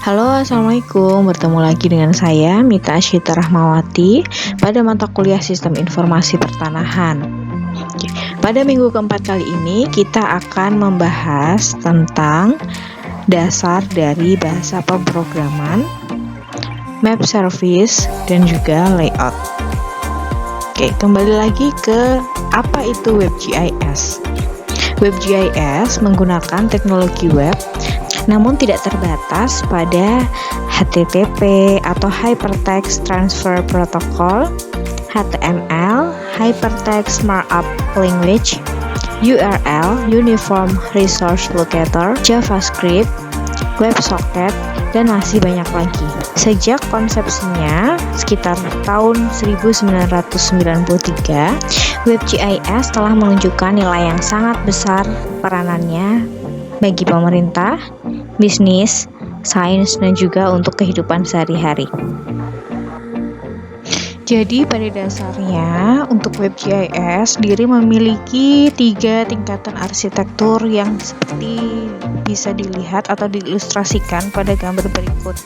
Halo, Assalamualaikum. Bertemu lagi dengan saya, Mita Asyita Rahmawati, pada mata kuliah Sistem Informasi Pertanahan. Pada minggu keempat kali ini, kita akan membahas tentang dasar dari bahasa pemrograman, map service, dan juga layout. Kembali lagi ke apa itu WebGIS. WebGIS menggunakan teknologi web namun tidak terbatas pada HTTP atau Hypertext Transfer Protocol, HTML, Hypertext Markup Language, URL, Uniform Resource Locator, JavaScript, WebSocket, dan masih banyak lagi. Sejak konsepsinya sekitar tahun 1993, WebGIS telah menunjukkan nilai yang sangat besar peranannya bagi pemerintah, bisnis, sains, dan juga untuk kehidupan sehari-hari. Jadi pada dasarnya untuk WebGIS sendiri memiliki 3 tingkatan arsitektur yang seperti bisa dilihat atau diilustrasikan pada gambar berikut.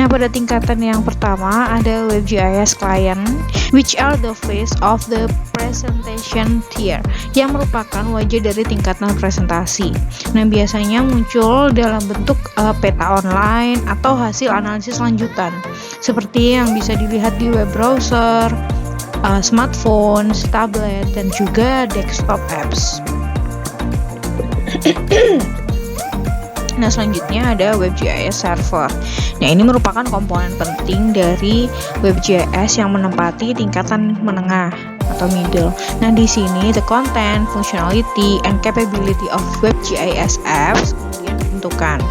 Nah, pada tingkatan yang pertama ada WebGIS Client, which are the face of the presentation tier, yang merupakan wajah dari tingkatan presentasi. Nah, biasanya muncul dalam bentuk peta online atau hasil analisis lanjutan, seperti yang bisa dilihat di web browser, smartphone, tablet, dan juga desktop apps. Nah, selanjutnya ada WebGIS Server. Nah, ini merupakan komponen penting dari WebGIS yang menempati tingkatan menengah atau middle. Nah, di sini the content, functionality, and capability of WebGIS apps kemudian ditentukan.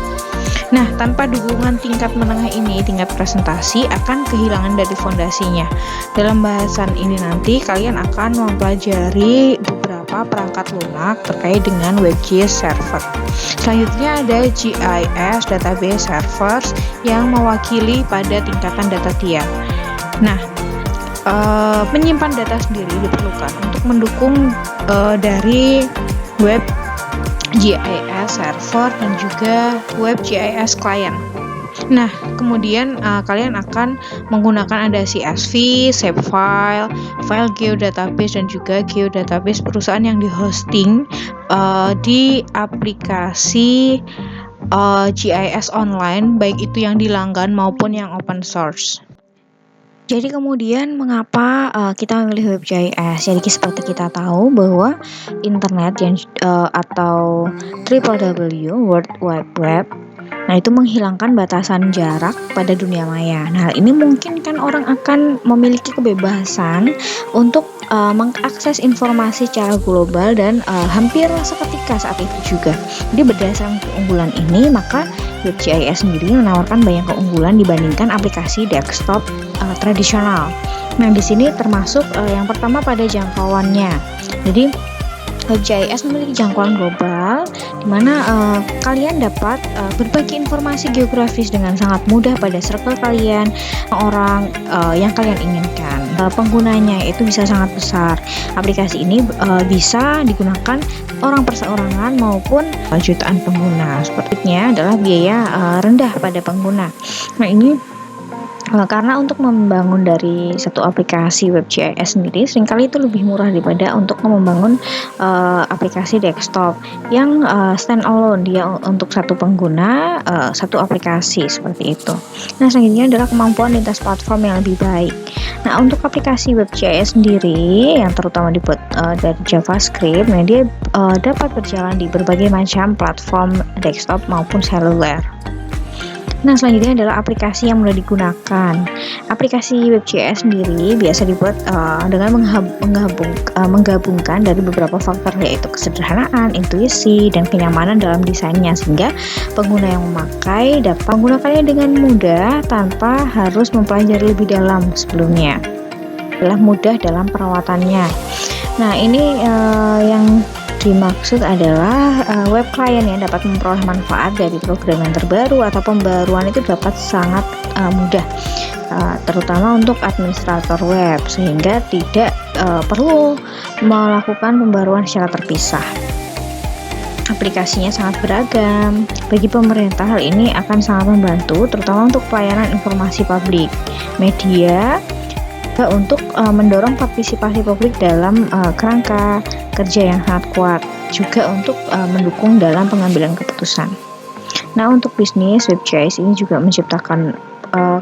Nah, tanpa dukungan tingkat menengah ini, tingkat presentasi akan kehilangan dari fondasinya. Dalam bahasan ini nanti kalian akan mempelajari beberapa perangkat lunak terkait dengan WebGIS Server. Selanjutnya ada GIS Database Servers yang mewakili pada tingkatan data tier. Nah, menyimpan data sendiri diperlukan untuk mendukung dari WebGIS Server dan juga WebGIS Client. Nah, kemudian kalian akan menggunakan ada CSV, Shapefile, file geodatabase, dan juga geodatabase perusahaan yang dihosting di aplikasi GIS online, baik itu yang dilanggan maupun yang open source. Jadi kemudian mengapa kita memilih WebGIS? Jadi seperti kita tahu bahwa internet yang atau www World Wide Web, nah itu menghilangkan batasan jarak pada dunia maya. Nah, ini mungkin kan orang akan memiliki kebebasan untuk mengakses informasi secara global dan hampir seketika saat itu juga. Jadi berdasarkan keunggulan ini, maka WebGIS sendiri menawarkan banyak keunggulan dibandingkan aplikasi desktop tradisional. Nah, di sini termasuk yang pertama pada jangkauannya. Jadi WebGIS memiliki jangkauan global, di mana kalian dapat berbagi informasi geografis dengan sangat mudah pada circle kalian, orang yang kalian inginkan. Penggunanya itu bisa sangat besar. Aplikasi ini bisa digunakan orang perseorangan maupun jutaan pengguna. Sepertinya adalah biaya rendah pada pengguna. Nah, ini karena untuk membangun dari satu aplikasi WebGIS sendiri seringkali itu lebih murah daripada untuk membangun aplikasi desktop yang stand alone, dia untuk satu pengguna, satu aplikasi seperti itu. Nah, selanjutnya adalah kemampuan lintas platform yang lebih baik. Nah, untuk aplikasi WebGIS sendiri yang terutama dibuat dari JavaScript, nah dia dapat berjalan di berbagai macam platform desktop maupun seluler. Nah, selanjutnya adalah aplikasi yang mudah digunakan. Aplikasi WebGIS sendiri biasa dibuat dengan menggabungkan dari beberapa faktor, yaitu kesederhanaan, intuisi, dan kenyamanan dalam desainnya, sehingga pengguna yang memakai dapat menggunakannya dengan mudah tanpa harus mempelajari lebih dalam sebelumnya. Adalah mudah dalam perawatannya. Nah, ini yang dimaksud adalah web client yang dapat memperoleh manfaat dari program yang terbaru atau pembaruan itu dapat sangat mudah, terutama untuk administrator web, sehingga tidak perlu melakukan pembaruan secara terpisah. Aplikasinya sangat beragam. Bagi pemerintah, hal ini akan sangat membantu, terutama untuk pelayanan informasi publik, media, untuk mendorong partisipasi publik dalam kerangka kerja yang sangat kuat, juga untuk mendukung dalam pengambilan keputusan. Nah, untuk bisnis, WebGIS ini juga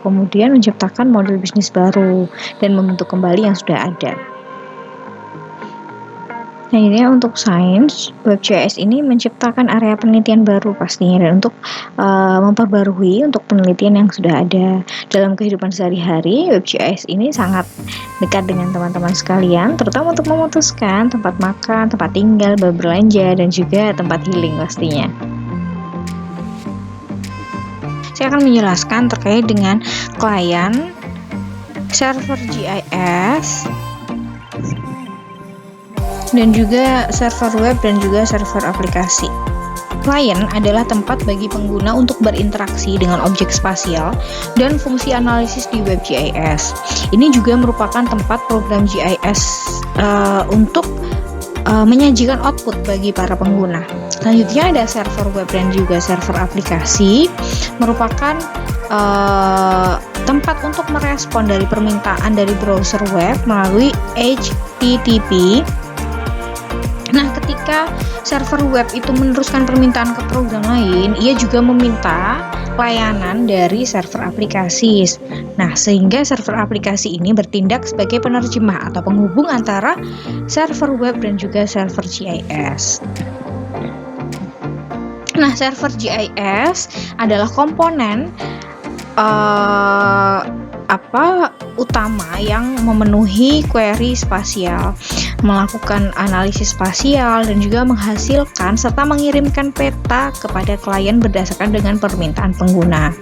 kemudian menciptakan model bisnis baru dan membentuk kembali yang sudah ada. Nah, ini untuk sains, WebGIS ini menciptakan area penelitian baru pastinya, dan untuk memperbarui untuk penelitian yang sudah ada. Dalam kehidupan sehari-hari, WebGIS ini sangat dekat dengan teman-teman sekalian, terutama untuk memutuskan tempat makan, tempat tinggal, berbelanja, dan juga tempat healing pastinya. Saya akan menjelaskan terkait dengan klien, server GIS, dan juga server web dan juga server aplikasi. Klien adalah tempat bagi pengguna untuk berinteraksi dengan objek spasial dan fungsi analisis di WebGIS. Ini juga merupakan tempat program GIS untuk menyajikan output bagi para pengguna. Selanjutnya ada server web dan juga server aplikasi, merupakan tempat untuk merespon dari permintaan dari browser web melalui HTTP. Nah, ketika server web itu meneruskan permintaan ke program lain, ia juga meminta layanan dari server aplikasi. Nah, sehingga server aplikasi ini bertindak sebagai penerjemah atau penghubung antara server web dan juga server GIS. Nah, server GIS adalah komponen utama yang memenuhi query spasial, melakukan analisis spasial, dan juga menghasilkan serta mengirimkan peta kepada klien berdasarkan dengan permintaan pengguna.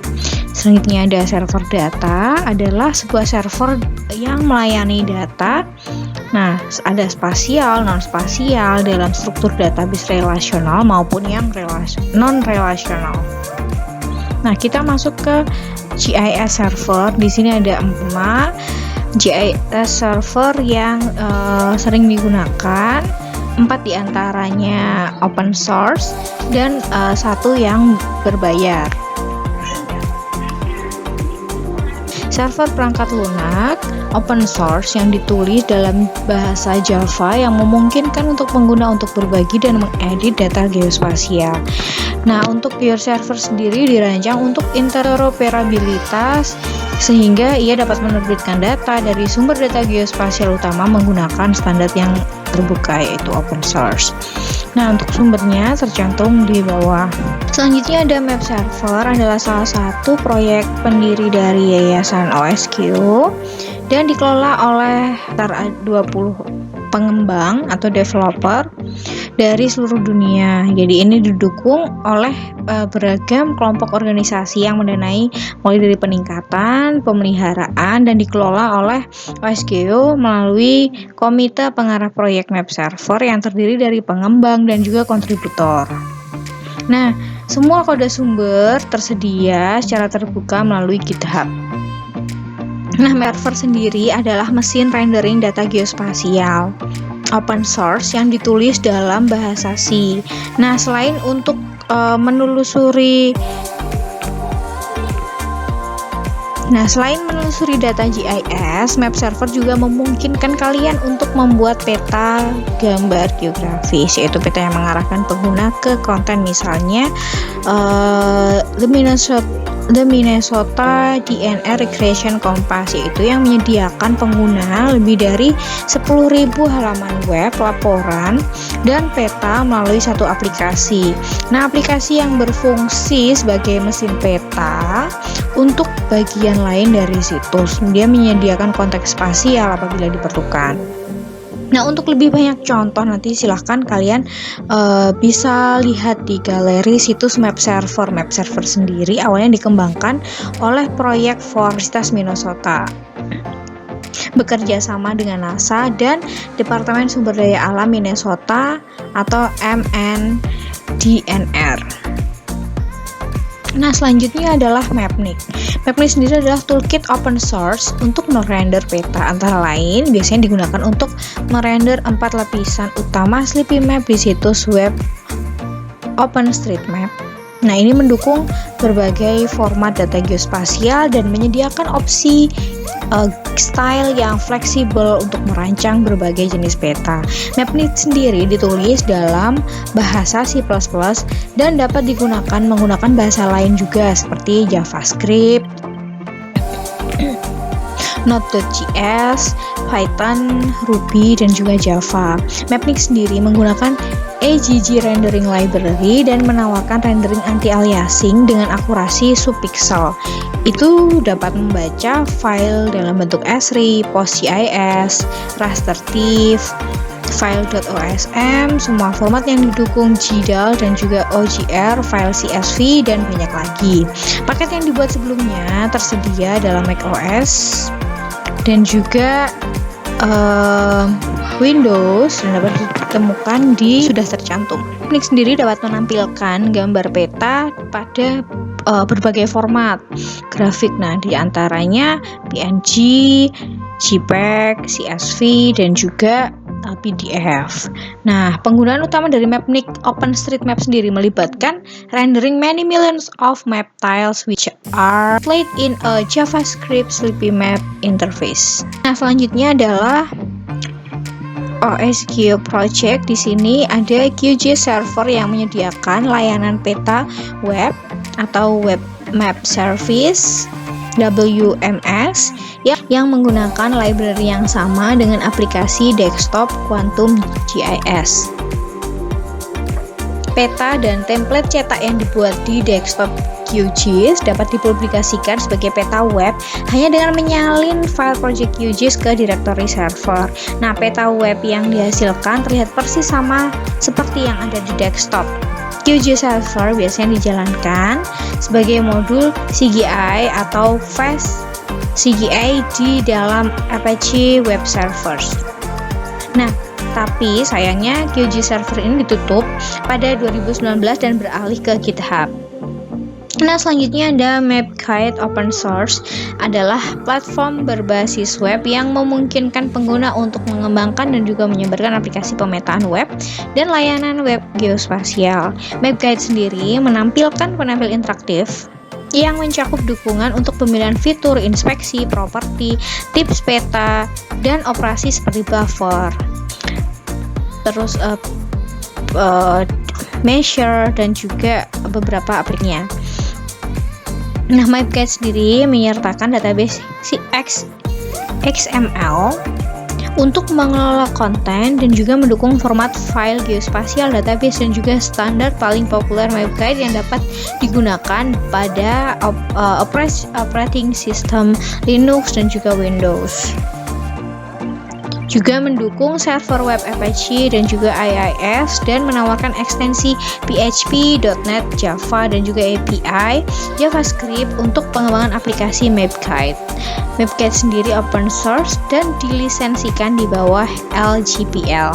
Selanjutnya ada server data, adalah sebuah server yang melayani data. Nah, ada spasial, non-spasial dalam struktur database relasional maupun yang non-relasional. Nah, kita masuk ke GIS server. Di sini ada 4 GIS server yang sering digunakan. 4 diantaranya open source dan 1 yang berbayar. Server perangkat lunak open source yang ditulis dalam bahasa Java yang memungkinkan untuk pengguna untuk berbagi dan mengedit data geospasial. Nah, untuk pure server sendiri dirancang untuk interoperabilitas sehingga ia dapat menerbitkan data dari sumber data geospasial utama menggunakan standar yang terbuka yaitu open source. Nah, untuk sumbernya tercantum di bawah. Selanjutnya ada Map Server, adalah salah satu proyek pendiri dari Yayasan OSQ dan dikelola oleh 20 pengembang atau developer dari seluruh dunia. Jadi ini didukung oleh beragam kelompok organisasi yang mendanai mulai dari peningkatan, pemeliharaan, dan dikelola oleh OSGeo melalui Komite Pengarah Proyek Map Server yang terdiri dari pengembang dan juga kontributor. Nah, semua kode sumber tersedia secara terbuka melalui GitHub. Nah, Map Server sendiri adalah mesin rendering data geospasial open source yang ditulis dalam bahasa C. Nah, selain untuk menelusuri data GIS, Map Server juga memungkinkan kalian untuk membuat peta gambar geografis, yaitu peta yang mengarahkan pengguna ke konten, misalnya The Minnesota DNR Recreation Compass, yaitu yang menyediakan pengguna lebih dari 10.000 halaman web, laporan, dan peta melalui satu aplikasi. Nah, aplikasi yang berfungsi sebagai mesin peta untuk bagian lain dari situs. Dia menyediakan konteks spasial apabila diperlukan. Nah, untuk lebih banyak contoh nanti silahkan kalian bisa lihat di galeri situs Map Server. Map Server sendiri awalnya dikembangkan oleh proyek Universitas Minnesota, bekerja sama dengan NASA dan Departemen Sumber Daya Alam Minnesota atau MNDNR. Nah, selanjutnya adalah Mapnik. Mapnik sendiri adalah toolkit open source untuk merender peta. Antara lain, biasanya digunakan untuk merender 4 lapisan utama Sleepy Map di situs web OpenStreetMap. Nah, ini mendukung berbagai format data geospasial dan menyediakan opsi style yang fleksibel untuk merancang berbagai jenis peta. Mapnik sendiri ditulis dalam bahasa C++ dan dapat digunakan menggunakan bahasa lain juga seperti JavaScript, Node.js, Python, Ruby, dan juga Java. Mapnik sendiri menggunakan AGG Rendering Library dan menawarkan rendering anti-aliasing dengan akurasi subpixel. Itu dapat membaca file dalam bentuk ASRI, PostGIS, raster TIFF, file.osm, semua format yang didukung GDAL dan juga OGR, file CSV, dan banyak lagi. Paket yang dibuat sebelumnya tersedia dalam macOS dan juga Windows dan dapat ditemukan sudah tercantum. Mapnik sendiri dapat menampilkan gambar peta pada berbagai format grafik. Nah, di antaranya PNG, JPEG, CSV, dan juga PDF. Nah, penggunaan utama dari Mapnik OpenStreetMap sendiri melibatkan rendering many millions of map tiles which are played in a JavaScript Sleepy Map interface. Nah, selanjutnya adalah OS Geo Project. Di sini ada QG server yang menyediakan layanan peta web atau Web Map Service WMS yang menggunakan library yang sama dengan aplikasi desktop Quantum GIS. Peta dan template cetak yang dibuat di desktop QGIS dapat dipublikasikan sebagai peta web hanya dengan menyalin file project QGIS ke directory server. Nah, peta web yang dihasilkan terlihat persis sama seperti yang ada di desktop. QGIS server biasanya dijalankan sebagai modul CGI atau Fast CGI di dalam Apache Web Servers. Nah, tapi sayangnya QGIS server ini ditutup pada 2019 dan beralih ke GitHub. Nah, selanjutnya ada Mapguide Open Source, adalah platform berbasis web yang memungkinkan pengguna untuk mengembangkan dan juga menyebarkan aplikasi pemetaan web dan layanan web geospasial. Mapguide sendiri menampilkan penampil interaktif yang mencakup dukungan untuk pemilihan fitur, inspeksi, properti, tips peta, dan operasi seperti buffer. Terus measure dan juga beberapa aplikasinya. Nah, Mapguide sendiri menyertakan database XML untuk mengelola konten dan juga mendukung format file geospasial database dan juga standar paling populer Mapguide yang dapat digunakan pada operating system Linux dan juga Windows. Juga mendukung server web Apache dan juga IIS dan menawarkan ekstensi PHP, .NET, Java, dan juga API JavaScript untuk pengembangan aplikasi Mapguide. Mapguide sendiri open source dan dilisensikan di bawah LGPL.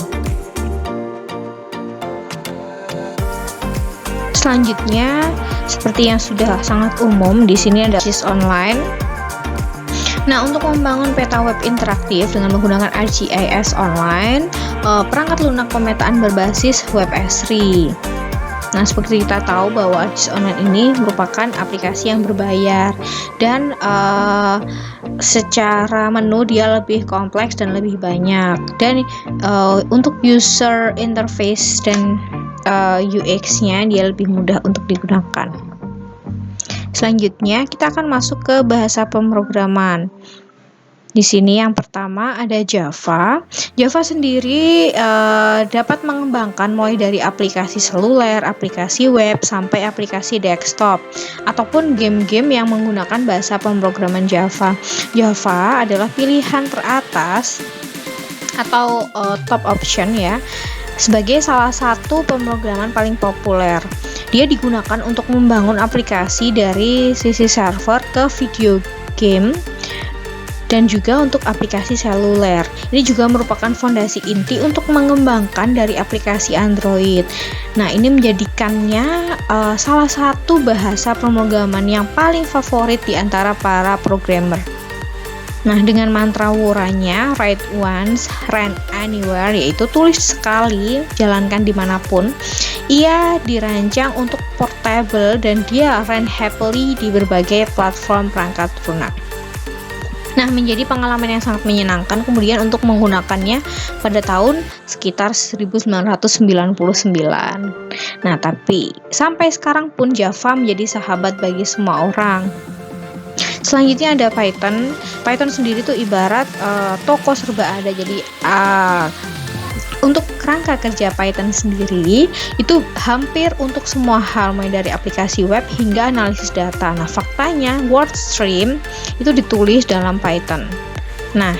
Selanjutnya, seperti yang sudah sangat umum, di sini ada JIS Online. Nah, untuk membangun peta web interaktif dengan menggunakan ArcGIS Online, perangkat lunak pemetaan berbasis web ASRI. Nah, seperti kita tahu bahwa ArcGIS Online ini merupakan aplikasi yang berbayar dan secara menu dia lebih kompleks dan lebih banyak. Dan untuk user interface dan UX-nya dia lebih mudah untuk digunakan. Selanjutnya, kita akan masuk ke bahasa pemrograman. Di sini yang pertama ada Java. Java sendiri dapat mengembangkan mulai dari aplikasi seluler, aplikasi web, sampai aplikasi desktop, ataupun game-game yang menggunakan bahasa pemrograman Java. Java adalah pilihan teratas atau top option ya, sebagai salah satu pemrograman paling populer. Dia digunakan untuk membangun aplikasi dari sisi server ke video game dan juga untuk aplikasi seluler. Ini juga merupakan fondasi inti untuk mengembangkan dari aplikasi Android. Nah, ini menjadikannya salah satu bahasa pemrograman yang paling favorit di antara para programmer. Nah, dengan mantra wuranya write once, run anywhere, yaitu tulis sekali, jalankan dimanapun, ia dirancang untuk portable dan dia run happily di berbagai platform perangkat lunak. Nah, menjadi pengalaman yang sangat menyenangkan kemudian untuk menggunakannya pada tahun sekitar 1999. Nah, tapi sampai sekarang pun Java menjadi sahabat bagi semua orang. Selanjutnya ada Python. Python sendiri tuh ibarat toko serba ada. Jadi untuk kerangka kerja Python sendiri itu hampir untuk semua hal, mulai dari aplikasi web hingga analisis data. Nah, faktanya WordStream itu ditulis dalam Python. Nah,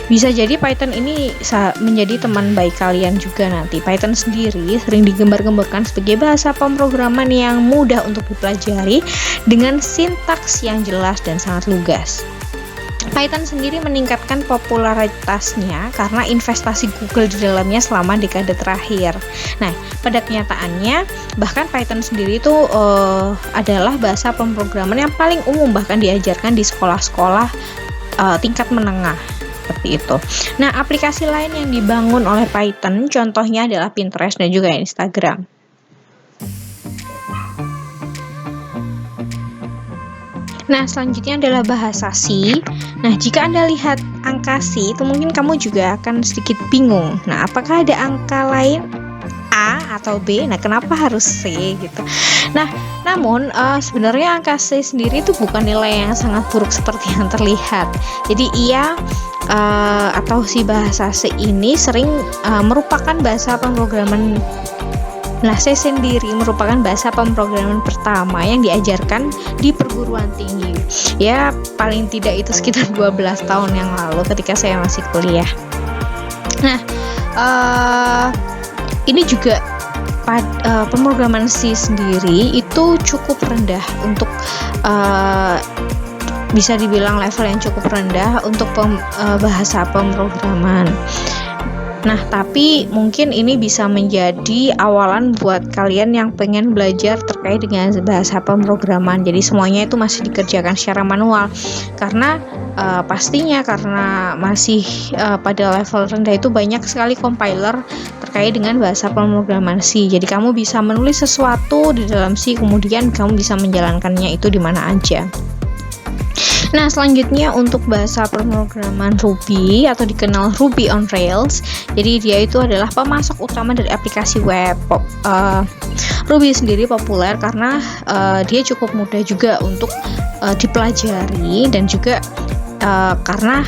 bisa jadi Python ini menjadi teman baik kalian juga nanti. Python sendiri sering digembar-gemborkan sebagai bahasa pemrograman yang mudah untuk dipelajari dengan sintaks yang jelas dan sangat lugas. Python sendiri meningkatkan popularitasnya karena investasi Google di dalamnya selama dekade terakhir. Nah, pada kenyataannya bahkan Python sendiri itu adalah bahasa pemrograman yang paling umum bahkan diajarkan di sekolah-sekolah tingkat menengah. Seperti itu. Nah, aplikasi lain yang dibangun oleh Python contohnya adalah Pinterest dan juga Instagram. Nah, selanjutnya adalah bahasa C. Nah, jika Anda lihat angka C, itu mungkin kamu juga akan sedikit bingung. Nah, apakah ada angka lain A atau B? Nah, kenapa harus C gitu? Nah, namun sebenarnya angka C sendiri itu bukan nilai yang sangat buruk seperti yang terlihat. Jadi ia atau si bahasa C ini sering merupakan bahasa pemrograman. Nah, C sendiri merupakan bahasa pemrograman pertama yang diajarkan di perguruan tinggi. Ya, paling tidak itu sekitar 12 tahun yang lalu ketika saya masih kuliah. Nah, ini juga pemrograman C sendiri itu cukup rendah untuk bisa dibilang level yang cukup rendah untuk bahasa pemrograman. Nah, tapi mungkin ini bisa menjadi awalan buat kalian yang pengen belajar terkait dengan bahasa pemrograman. Jadi semuanya itu masih dikerjakan secara manual karena pastinya karena masih pada level rendah itu banyak sekali compiler terkait dengan bahasa pemrograman C. Jadi kamu bisa menulis sesuatu di dalam C, kemudian kamu bisa menjalankannya itu di mana aja. Nah, selanjutnya untuk bahasa pemrograman Ruby atau dikenal Ruby on Rails. Jadi dia itu adalah pemasok utama dari aplikasi web. Ruby sendiri populer karena dia cukup mudah juga untuk dipelajari dan juga karena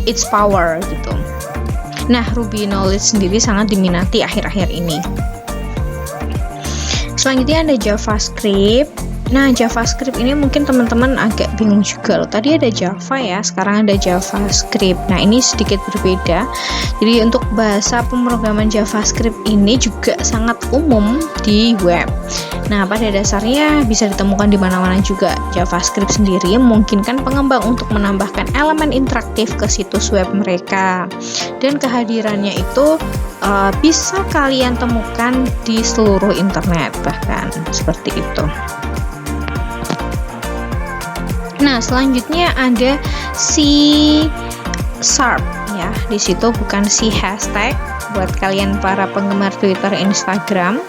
its power gitu. Nah, Ruby Knowledge sendiri sangat diminati akhir-akhir ini. Selanjutnya ada JavaScript. Nah, JavaScript ini mungkin teman-teman agak bingung juga loh. Tadi ada Java ya, sekarang ada JavaScript. Nah, ini sedikit berbeda. Jadi untuk bahasa pemrograman JavaScript ini juga sangat umum di web. Nah, pada dasarnya bisa ditemukan di mana-mana juga. JavaScript sendiri memungkinkan pengembang untuk menambahkan elemen interaktif ke situs web mereka. Dan kehadirannya itu bisa kalian temukan di seluruh internet bahkan seperti itu. Nah, selanjutnya ada C# ya. Di situ bukan C# buat kalian para penggemar Twitter, Instagram.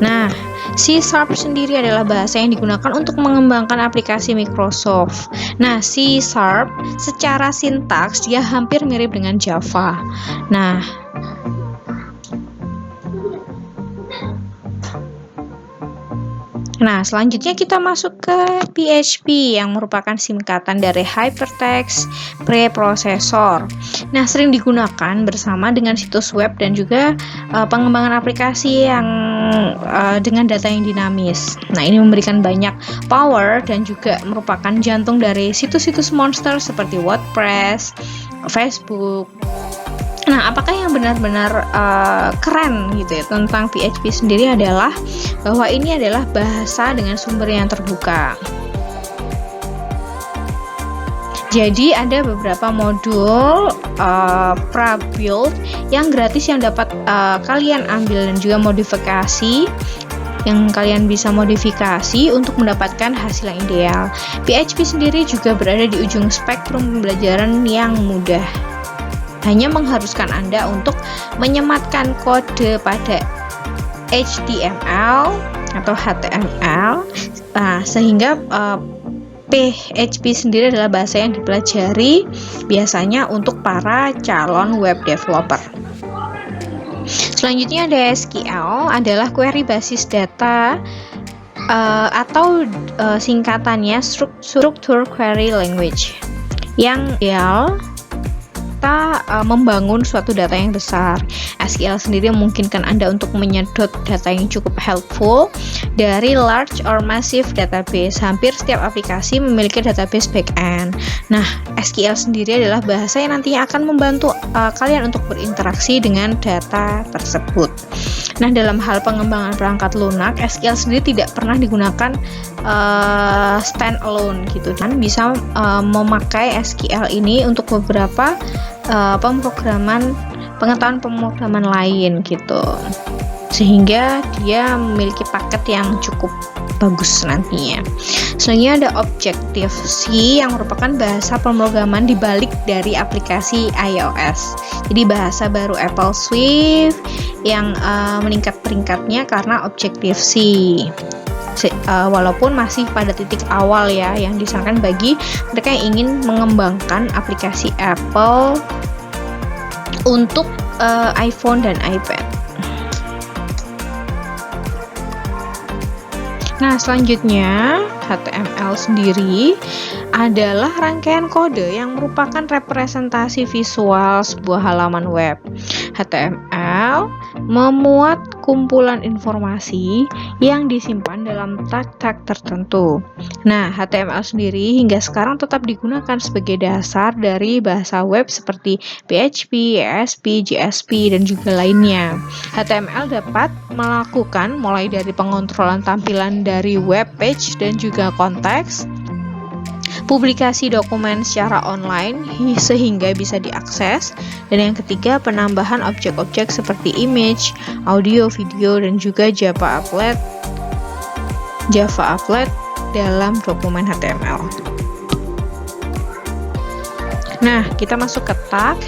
Nah, C# sendiri adalah bahasa yang digunakan untuk mengembangkan aplikasi Microsoft. Nah, C# secara sintaks dia hampir mirip dengan Java. Nah, selanjutnya kita masuk ke PHP yang merupakan singkatan dari Hypertext Preprocessor. Nah, sering digunakan bersama dengan situs web dan juga pengembangan aplikasi yang dengan data yang dinamis. Nah, ini memberikan banyak power dan juga merupakan jantung dari situs-situs monster seperti WordPress, Facebook. Nah, apakah yang benar-benar keren gitu ya tentang PHP sendiri adalah bahwa ini adalah bahasa dengan sumber yang terbuka. Jadi ada beberapa modul pre-build yang gratis yang dapat kalian ambil dan juga modifikasi yang kalian bisa modifikasi untuk mendapatkan hasil yang ideal. PHP sendiri juga berada di ujung spektrum pembelajaran yang mudah. Hanya mengharuskan Anda untuk menyematkan kode pada HTML atau HTML, sehingga PHP sendiri adalah bahasa yang dipelajari biasanya untuk para calon web developer. Selanjutnya ada SQL, adalah query basis data atau singkatannya Structured Query Language, yang ideal kita membangun suatu data yang besar. SQL sendiri memungkinkan Anda untuk menyedot data yang cukup helpful dari large or massive database. Hampir setiap aplikasi memiliki database backend. Nah, SQL sendiri adalah bahasa yang nantinya akan membantu kalian untuk berinteraksi dengan data tersebut. Nah, dalam hal pengembangan perangkat lunak, SQL sendiri tidak pernah digunakan stand alone gitu. Dan bisa memakai SQL ini untuk beberapa pengetahuan pemrograman lain gitu, sehingga dia memiliki paket yang cukup bagus nantinya. Selanjutnya ada Objective-C yang merupakan bahasa pemrograman dibalik dari aplikasi iOS. Jadi bahasa baru Apple Swift yang meningkat peringkatnya karena Objective-C. Walaupun masih pada titik awal ya, yang disarankan bagi mereka yang ingin mengembangkan aplikasi Apple untuk iPhone dan iPad. Nah, selanjutnya HTML sendiri adalah rangkaian kode yang merupakan representasi visual sebuah halaman web. HTML memuat kumpulan informasi yang disimpan dalam tag-tag tertentu. Nah, HTML sendiri hingga sekarang tetap digunakan sebagai dasar dari bahasa web seperti PHP, ASP, JSP, dan juga lainnya. HTML dapat melakukan mulai dari pengontrolan tampilan dari web page dan juga konteks, publikasi dokumen secara online sehingga bisa diakses, dan yang ketiga penambahan objek-objek seperti image, audio, video, dan juga Java applet dalam dokumen HTML. Nah, kita masuk ke tag.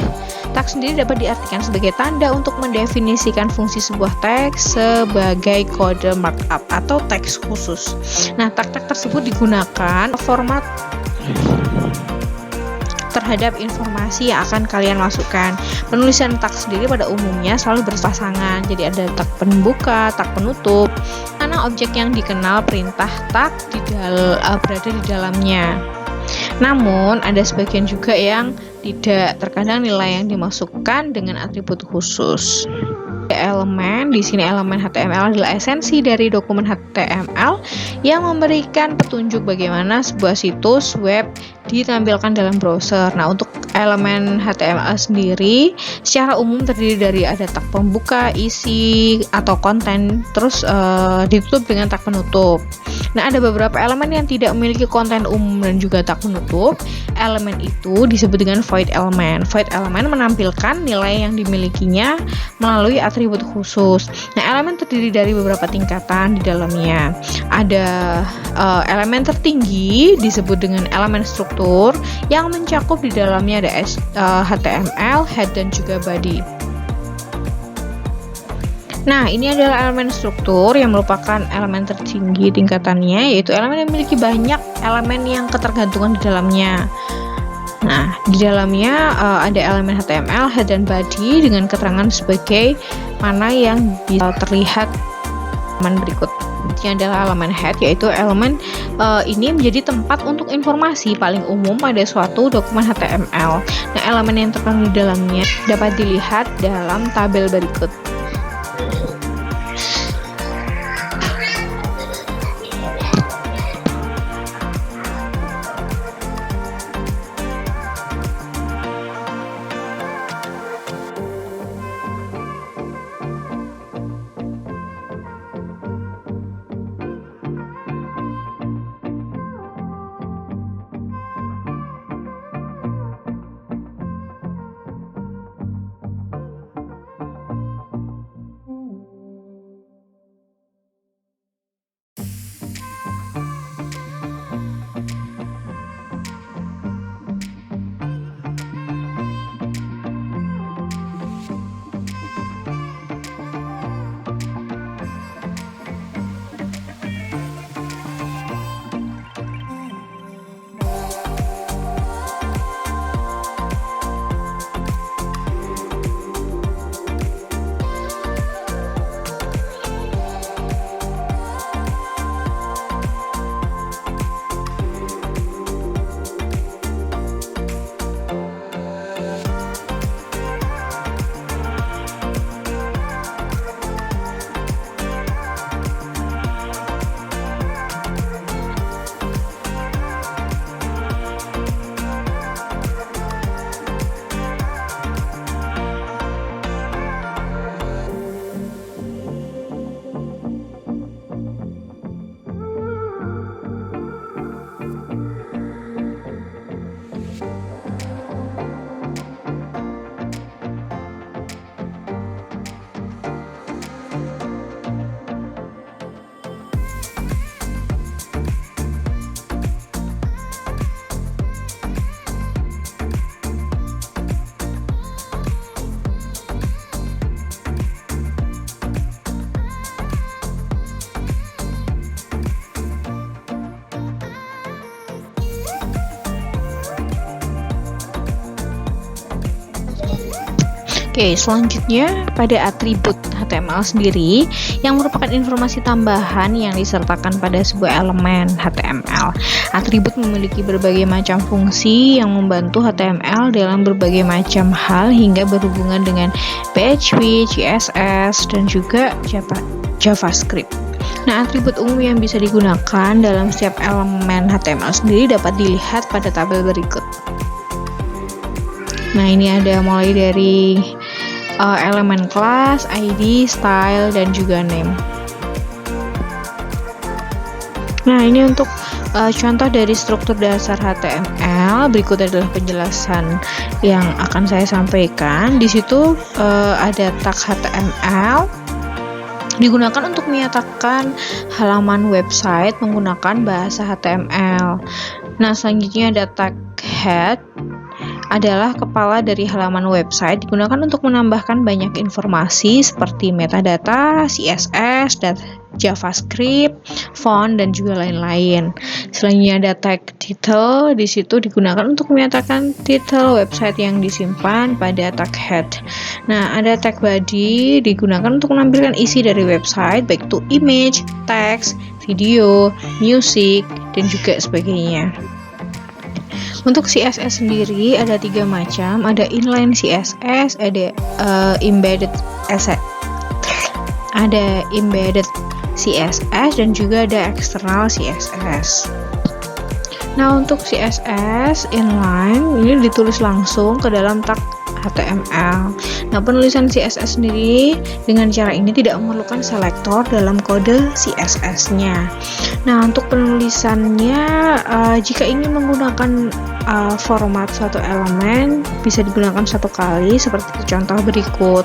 Tag sendiri dapat diartikan sebagai tanda untuk mendefinisikan fungsi sebuah teks sebagai kode markup atau teks khusus. Nah, tag-tag tersebut digunakan format terhadap informasi yang akan kalian masukkan. Penulisan tag sendiri pada umumnya selalu berpasangan. Jadi ada tag pembuka, tag penutup, mana objek yang dikenal perintah tag berada di dalamnya. Namun ada sebagian juga yang tidak, terkadang nilai yang dimasukkan dengan atribut khusus. Elemen, di sini elemen HTML adalah esensi dari dokumen HTML yang memberikan petunjuk bagaimana sebuah situs web ditampilkan dalam browser. Nah, untuk elemen HTML sendiri secara umum terdiri dari ada tag pembuka, isi atau konten, terus ditutup dengan tag penutup. Nah, ada beberapa elemen yang tidak memiliki konten umum dan juga tag penutup. Elemen itu disebut dengan void element. Void element menampilkan nilai yang dimilikinya melalui atribut khusus. Nah, elemen terdiri dari beberapa tingkatan di dalamnya. Ada elemen tertinggi disebut dengan elemen struktur yang mencakup di dalamnya ada HTML, head, dan juga body. Nah, ini adalah elemen struktur yang merupakan elemen tertinggi tingkatannya, yaitu elemen yang memiliki banyak elemen yang ketergantungan di dalamnya. Nah, di dalamnya ada elemen HTML, head, dan body dengan keterangan sebagai mana yang bisa terlihat elemen berikut. Yang adalah elemen head, yaitu elemen ini menjadi tempat untuk informasi paling umum pada suatu dokumen HTML. Nah, elemen yang terkandung di dalamnya dapat dilihat dalam tabel berikut. Oke, selanjutnya pada atribut HTML sendiri yang merupakan informasi tambahan yang disertakan pada sebuah elemen HTML. Atribut memiliki berbagai macam fungsi yang membantu HTML dalam berbagai macam hal hingga berhubungan dengan PHP, CSS, dan juga JavaScript. Nah, atribut umum yang bisa digunakan dalam setiap elemen HTML sendiri dapat dilihat pada tabel berikut. Nah, ini ada mulai dari elemen kelas, ID, style, dan juga name. Nah, ini untuk contoh dari struktur dasar HTML. Berikut adalah penjelasan yang akan saya sampaikan. Di situ ada tag HTML digunakan untuk menyatakan halaman website menggunakan bahasa HTML. Nah, selanjutnya ada tag head adalah kepala dari halaman website, digunakan untuk menambahkan banyak informasi seperti metadata, CSS, dan JavaScript, font, dan juga lain-lain. Selanjutnya ada tag title, di situ digunakan untuk menyatakan title website yang disimpan pada tag head. Nah, ada tag body, digunakan untuk menampilkan isi dari website, baik itu image, text, video, music, dan juga sebagainya. Untuk CSS sendiri ada 3 macam, ada inline CSS, ada embedded CSS, dan juga ada external CSS. Nah, untuk CSS inline ini ditulis langsung ke dalam tag HTML. Nah, penulisan CSS sendiri dengan cara ini tidak memerlukan selektor dalam kode CSS-nya. Nah, untuk penulisannya jika ingin menggunakan format suatu elemen bisa digunakan satu kali seperti contoh berikut.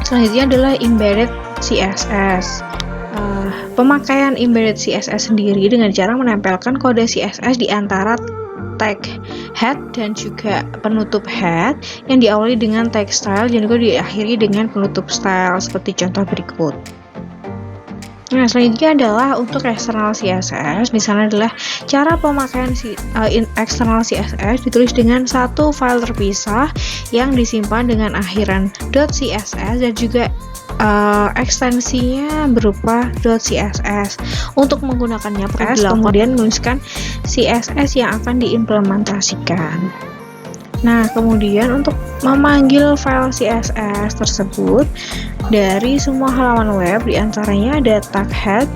Selanjutnya adalah embedded CSS. Pemakaian embedded CSS sendiri dengan cara menempelkan kode CSS di antara tag head dan juga penutup head yang diawali dengan tag style dan juga diakhiri dengan penutup style seperti contoh berikut. Nah, selanjutnya adalah untuk external CSS. Di sana adalah cara pemakaian external CSS ditulis dengan satu file terpisah yang disimpan dengan akhiran .css dan juga ekstensinya berupa .css. Untuk menggunakannya kemudian menuliskan CSS yang akan diimplementasikan. Nah, kemudian untuk memanggil file CSS tersebut dari semua halaman web, diantaranya ada tag head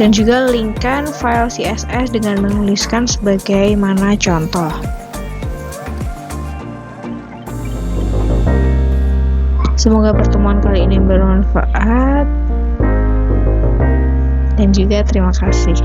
dan juga linkkan file CSS dengan menuliskan sebagaimana contoh. Semoga pertemuan kali ini bermanfaat dan juga terima kasih.